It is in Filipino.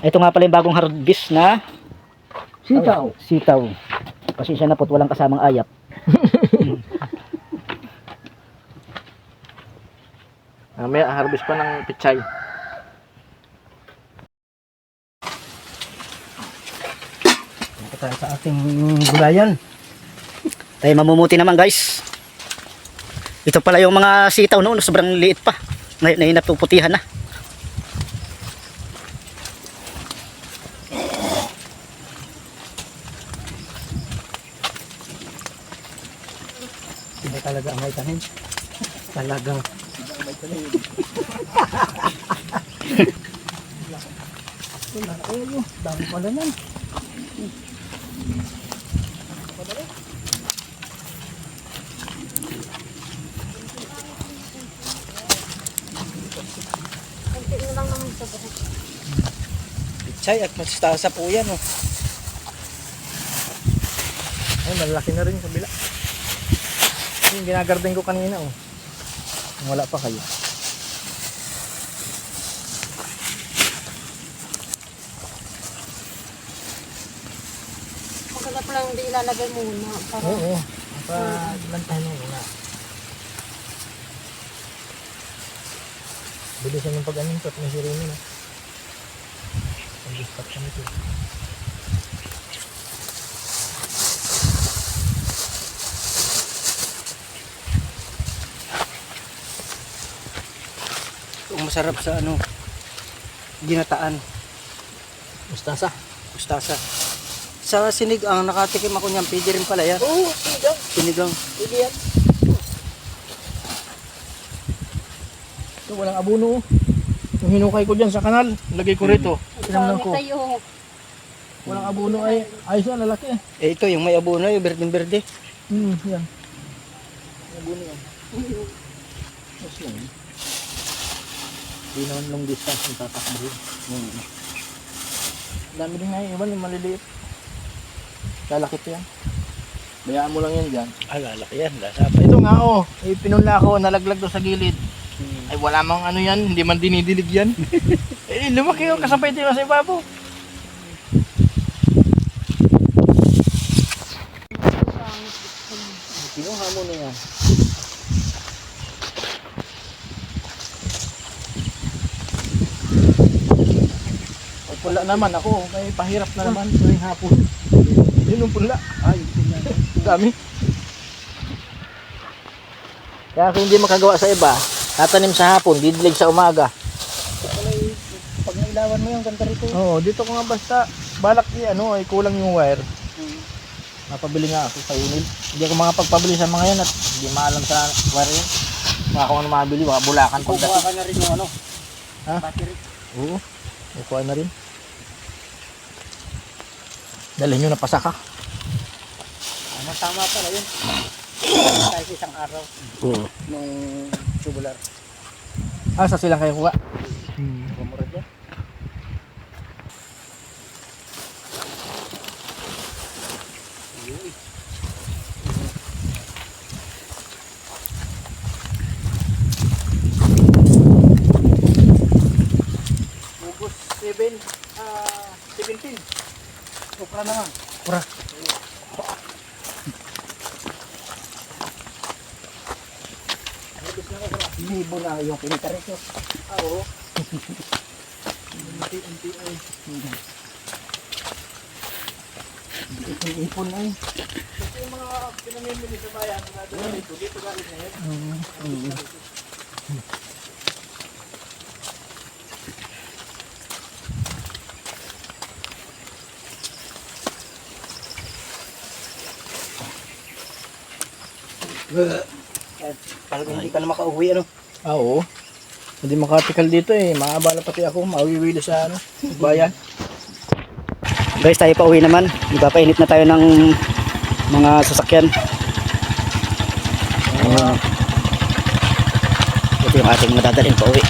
Ito nga pala yung bagong harvest na Sitaw. sitaw. Pasensya na po't walang kasamang ayap. Mamaya harvest pa ng pichay. Ito tayo sa ating gulayan. Tayo mamumuti naman guys. Ito pala yung mga sitaw noon, sobrang liit pa. Ngayon ay napuputihan na. Iba talaga ang may tanim. Talagang may tanim. Dami pala yan. Pichay at mustasa po yan. Oh. Ay, malaki na rin sa bila. Yung ginagarden ko kanina, oh. Wala pa kayo. Maganda lang hindi ilalagay muna. Para Oo. Lantahin mo muna. Bilisan yung pag-anin at may sirino na. Pag-stop siya nito. Ang masarap sa ano, ginataan, Mustasa. mustasa. Sa sinig ang nakatikim ako niyan, pwede rin pala yan. Oo, sinigang. Sinigang. Pwede yan. Ito, walang abono. Yung hinukay ko dyan sa kanal, lagay ko rito. Tinamnan ko. tayo. Walang abono ay ayos yan, lalaki. Eh ito yung may abono, yung berde-berde. Yan. May abono yan. Mas yan. Hindi naman long distance yung tatakbuhin. Dami din nga iwan, yung maliliit. Lalakit yan. Bayaan mo lang yan dyan. Ah, lalaki yan. Lasap. Ito nga oh, pinunla ko, nalaglag to sa gilid. Ay wala mang ano yan, hindi man dinidilig yan. Eh lumaki yung kasabay tayo sa ibabaw. Kinuha mo na yan. Pag pula naman ako, may pahirap na naman tuwing hapon. Yun yung pula. Ay, pula. Ang dami. Kaya kung hindi makagawa sa iba, tatanim sa hapon, didilig sa umaga. Pag nailawan mo yung ganda rito. Oo, dito ko nga basta balak ano, ay kulang yung wire. Napabili nga ako sa Unil. Hindi ako makapagpabili sa mga yan at hindi maalam sa wire yan. Mga kung ano mabili, mga bulakan Kukuha pagdating. ka na rin yung ano, Ha? battery. Oo, kukuha na rin. Dalhin nyo na pasaka. Ano, tama pala yun. Kahit isang araw Oo. nung tubular. Ah, sa silang kayo kuha. Pumurad yan. Ubus 17. Kupra na nga. Pura. Libo na yung kinita rito. Oo. Unti-unti ay. Ipon na eh. Kasi yung mga pinamimili sa bayan, nadala dito galing na yan. Parang hindi ka na makauwi ano. Ah, oo. Hindi makatikal dito eh. Maabala pati ako. Mawiwili sa ano, bayan. Guys, tayo pa uwi naman. Ipapainit na tayo ng mga sasakyan. Ito yung ating madadalhin pa uwi.